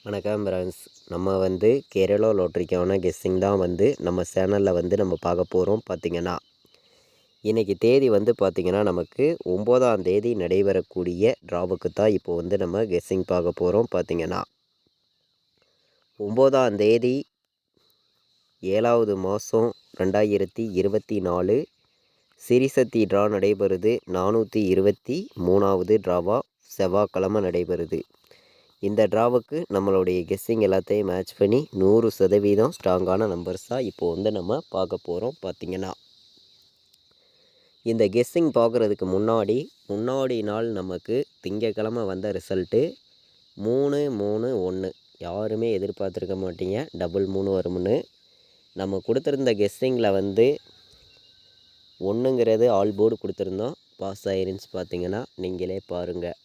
வணக்கம் ஃப்ரெண்ட்ஸ். நம்ம கேரளா லாட்ரிக்கான கெஸ்ஸிங் தான் நம்ம சேனலில் நம்ம பார்க்க போகிறோம். பார்த்திங்கன்னா இன்றைக்கி தேதி பார்த்திங்கன்னா நமக்கு 9ஆம் தேதி நடைபெறக்கூடிய ட்ராவுக்கு தான் இப்போது நம்ம கெஸ்ஸிங் பார்க்க போகிறோம். பார்த்திங்கன்னா 9ஆம் தேதி 7வது மாதம் 2024 சிறிசக்தி ட்ரா நடைபெறுது. 423வது ட்ராவாக செவ்வாய்க்கிழமை நடைபெறுது. இந்த ட்ராவுக்கு நம்மளுடைய கெஸ்ஸிங் எல்லாத்தையும் மேட்ச் பண்ணி 100% ஸ்ட்ராங்கான நம்பர்ஸாக இப்போது நம்ம பார்க்க போகிறோம். பார்த்திங்கன்னா இந்த கெஸ்ஸிங் பார்க்குறதுக்கு முன்னாடி நாள் நமக்கு திங்கக்கிழமை வந்த ரிசல்ட்டு 3-3-1. யாருமே எதிர்பார்த்துருக்க மாட்டீங்க டபுள் 3 வரும்னு. நம்ம கொடுத்துருந்த கெஸ்ஸிங்கில் ஒன்றுங்கிறது ஆல் போர்டு கொடுத்துருந்தோம். பாஸ் ஆயிருந்துச்சு. பார்த்திங்கன்னா நீங்களே பாருங்கள்.